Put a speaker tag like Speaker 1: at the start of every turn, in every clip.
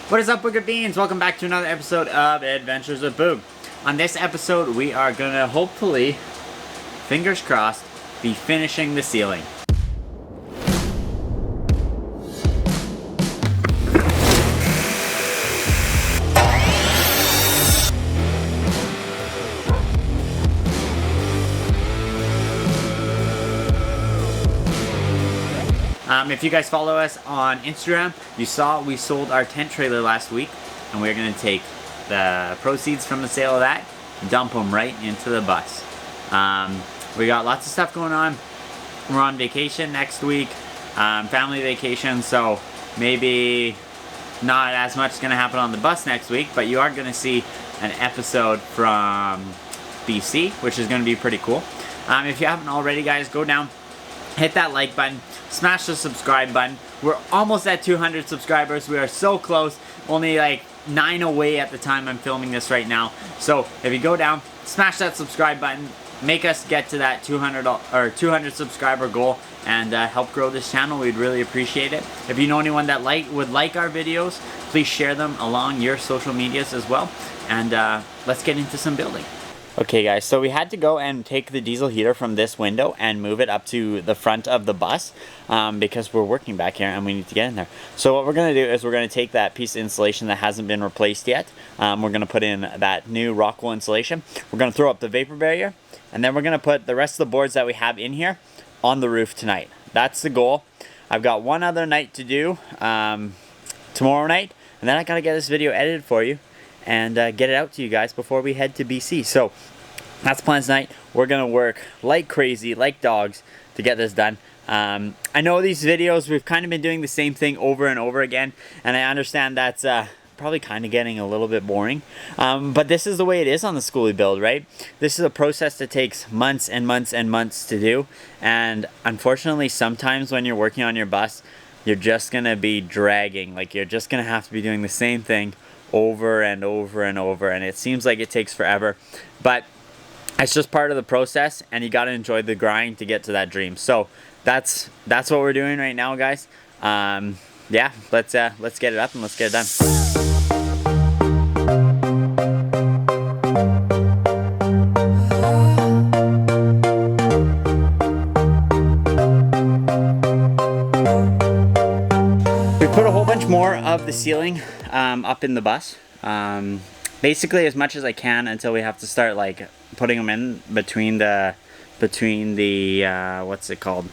Speaker 1: What is up, Boog Beans? Welcome back to another episode of Adventures with Boog. On this episode, we are gonna hopefully, fingers crossed, be finishing the ceiling. If you guys follow us on Instagram, you saw we sold our tent trailer last week, and we're going to take the proceeds from the sale of that and dump them right into the bus. We got lots of stuff going on. We're on vacation next week, family vacation, so maybe not as much is going to happen on the bus next week, but you are going to see an episode from BC, which is going to be pretty cool. If you haven't already, guys, go down, hit that like button, smash the subscribe button. We're almost at 200 subscribers. We are so close. Only like 9 away at the time I'm filming this right now. So if you go down, smash that subscribe button, make us get to that 200 subscriber goal, and help grow this channel. We'd really appreciate it. If you know anyone that would like our videos, please share them along your social medias as well. And let's get into some building. Okay guys, so we had to go and take the diesel heater from this window and move it up to the front of the bus because we're working back here and we need to get in there. So what we're going to do is we're going to take that piece of insulation that hasn't been replaced yet. We're going to put in that new rock wool insulation. We're going to throw up the vapor barrier, and then we're going to put the rest of the boards that we have in here on the roof tonight. That's the goal. I've got one other night to do tomorrow night, and then I got to get this video edited for you and get it out to you guys before we head to BC. So that's plans tonight. We're gonna work like crazy, like dogs, to get this done. I know these videos, we've kind of been doing the same thing over and over again, and I understand that's probably kind of getting a little bit boring, but this is the way it is on the Skoolie build, right? This is a process that takes months and months and months to do, and unfortunately sometimes when you're working on your bus, you're just gonna be dragging. Like, you're just gonna have to be doing the same thing over and over and over, and it seems like it takes forever, but it's just part of the process, and you got to enjoy the grind to get to that dream. So that's what we're doing right now, guys. Yeah, let's get it up and let's get it done. We put a whole bunch more of the ceiling up in the bus. Basically as much as I can until we have to start like putting them in between the what's it called,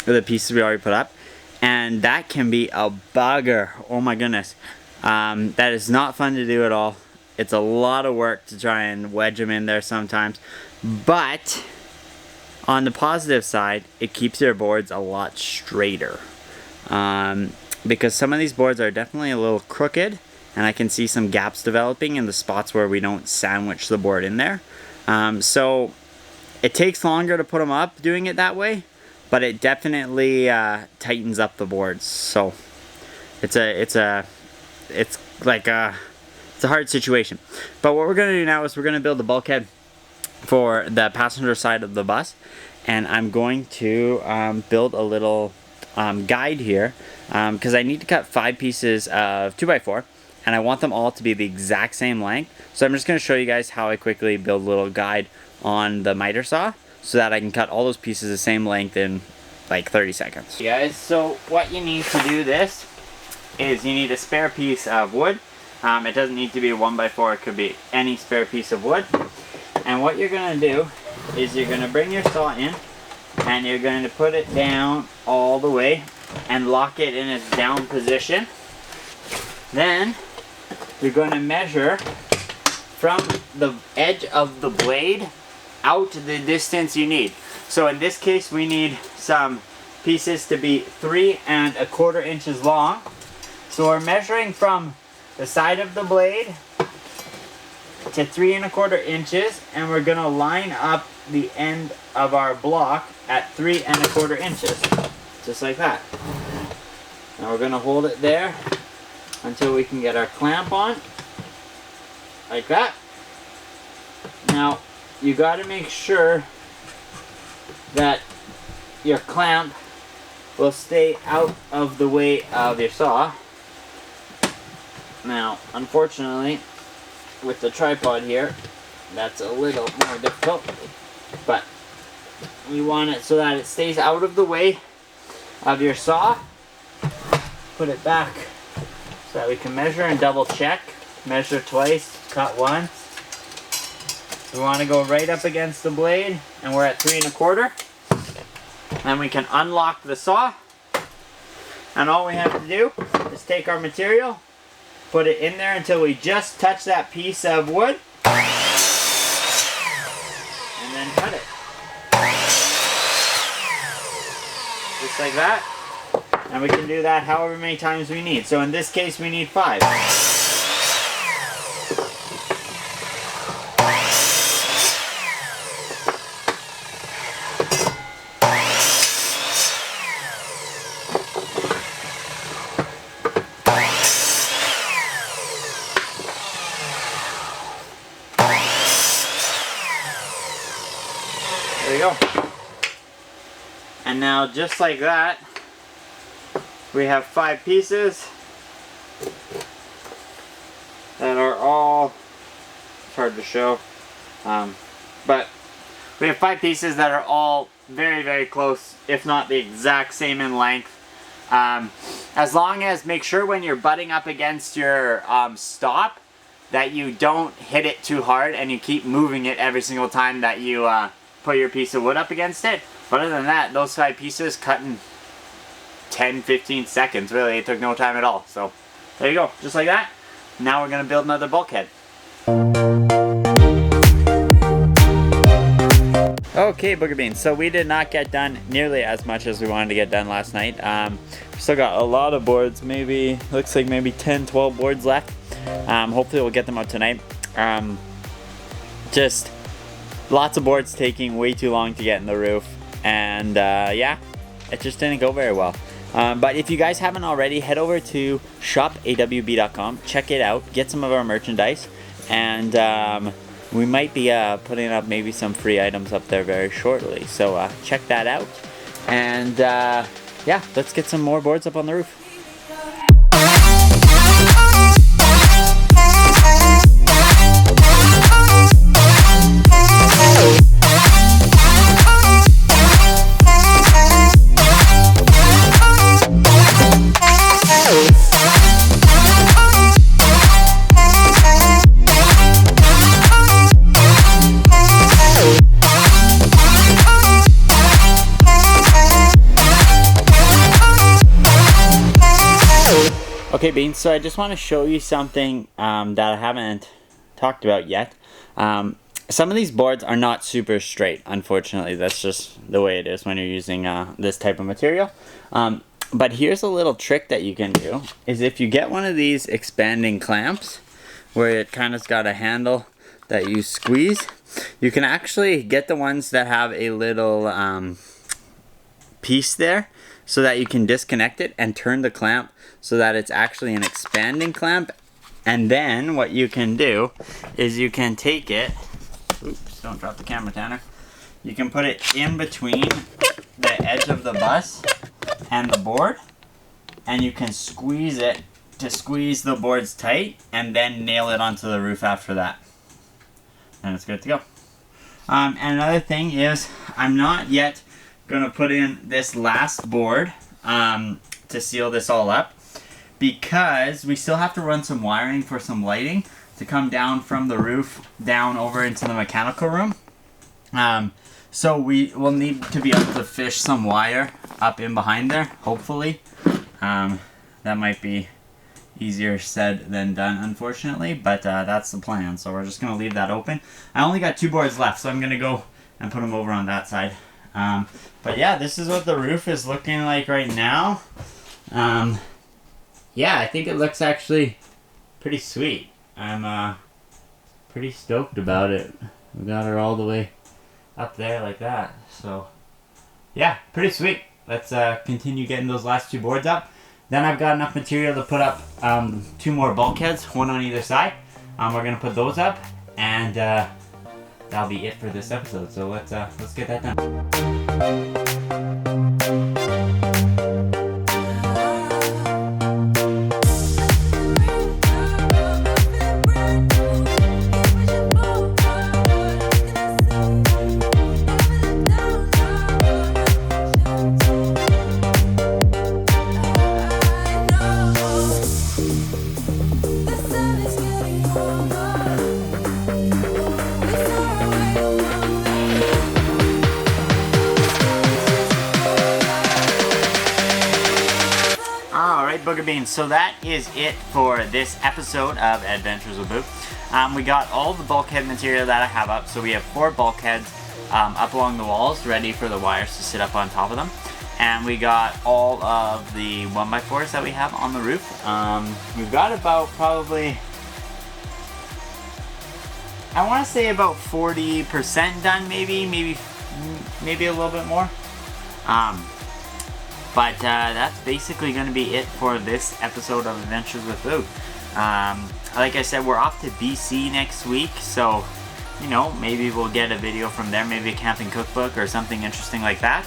Speaker 1: the pieces we already put up, and that can be a bugger. Oh my goodness, that is not fun to do at all. It's a lot of work to try and wedge them in there sometimes, but on the positive side, it keeps your boards a lot straighter, because some of these boards are definitely a little crooked, and I can see some gaps developing in the spots where we don't sandwich the board in there. So it takes longer to put them up doing it that way, but it definitely tightens up the boards. So it's a hard situation. But what we're gonna do now is we're gonna build the bulkhead for the passenger side of the bus, and I'm going to build a little guide here because I need to cut 5 pieces of 2x4. And I want them all to be the exact same length. So I'm just going to show you guys how I quickly build a little guide on the miter saw so that I can cut all those pieces the same length in like 30 seconds. Okay, guys, so what you need to do this is you need a spare piece of wood. It doesn't need to be a 1x4, it could be any spare piece of wood. And what you're going to do is you're going to bring your saw in and you're going to put it down all the way and lock it in its down position. Then you're going to measure from the edge of the blade out the distance you need. So in this case, we need some pieces to be 3 1/4 inches long. So we're measuring from the side of the blade to 3 1/4 inches, and we're going to line up the end of our block at 3 1/4 inches, just like that. Now we're going to hold it there until we can get our clamp on, like that. Now, you got to make sure that your clamp will stay out of the way of your saw. Now, unfortunately, with the tripod here, that's a little more difficult, but you want it so that it stays out of the way of your saw. Put it back so that we can measure and double check. Measure twice, cut once. We want to go right up against the blade, and we're at 3 1/4. Then we can unlock the saw, and all we have to do is take our material, put it in there until we just touch that piece of wood, and then cut it. Just like that. And we can do that however many times we need. So in this case we need 5. There you go. And now just like that, we have 5 pieces that are all, it's hard to show, but we have 5 pieces that are all very, very close, if not the exact same in length. As long as, make sure when you're butting up against your stop that you don't hit it too hard and you keep moving it every single time that you put your piece of wood up against it. But other than that, those 5 pieces cut in 10-15 seconds. Really, it took no time at all. So there you go, just like that. Now we're gonna build another bulkhead. Okay, Booger Beans, so we did not get done nearly as much as we wanted to get done last night. Still got a lot of boards, maybe, looks like maybe 10-12 boards left. Hopefully we'll get them out tonight. Just lots of boards taking way too long to get in the roof, and yeah, it just didn't go very well. But if you guys haven't already, head over to shopawb.com, check it out, get some of our merchandise, and we might be putting up maybe some free items up there very shortly. So check that out, and yeah, let's get some more boards up on the roof. Okay, Beans, so I just want to show you something that I haven't talked about yet. Some of these boards are not super straight, unfortunately. That's just the way it is when you're using this type of material. But here's a little trick that you can do, is if you get one of these expanding clamps, where it kind of's got a handle that you squeeze, you can actually get the ones that have a little piece there, so that you can disconnect it and turn the clamp so that it's actually an expanding clamp. And then what you can do is you can take it, oops, don't drop the camera, Tanner. You can put it in between the edge of the bus and the board, and you can squeeze it to squeeze the boards tight, and then nail it onto the roof after that. And it's good to go. And another thing is, I'm not yet gonna put in this last board to seal this all up, because we still have to run some wiring for some lighting to come down from the roof down over into the mechanical room. So we will need to be able to fish some wire up in behind there, hopefully. That might be easier said than done, unfortunately, but that's the plan. So we're just gonna leave that open. I only got 2 boards left, so I'm gonna go and put them over on that side. But yeah, this is what the roof is looking like right now. Yeah, I think it looks actually pretty sweet. I'm pretty stoked about it. We got her all the way up there like that. So yeah, pretty sweet. Let's continue getting those last 2 boards up. Then I've got enough material to put up 2 more bulkheads, one on either side. We're gonna put those up, and that'll be it for this episode. So let's get that done. sugar beans. So that is it for this episode of Adventures with Boog. We got all the bulkhead material that I have up. So we have 4 bulkheads up along the walls, ready for the wires to sit up on top of them. And we got all of the 1x4s that we have on the roof. We've got about probably, I want to say about 40% done, maybe a little bit more. But that's basically going to be it for this episode of Adventures with Boog. Like I said, we're off to BC next week, so you know, maybe we'll get a video from there, maybe a camping cookbook or something interesting like that.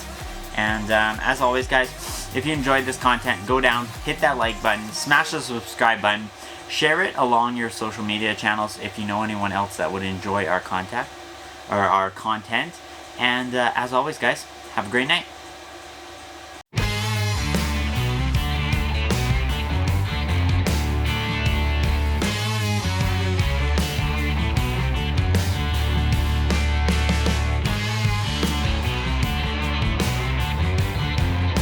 Speaker 1: And as always, guys, if you enjoyed this content, go down, hit that like button, smash the subscribe button, share it along your social media channels if you know anyone else that would enjoy our content. And as always, guys, have a great night.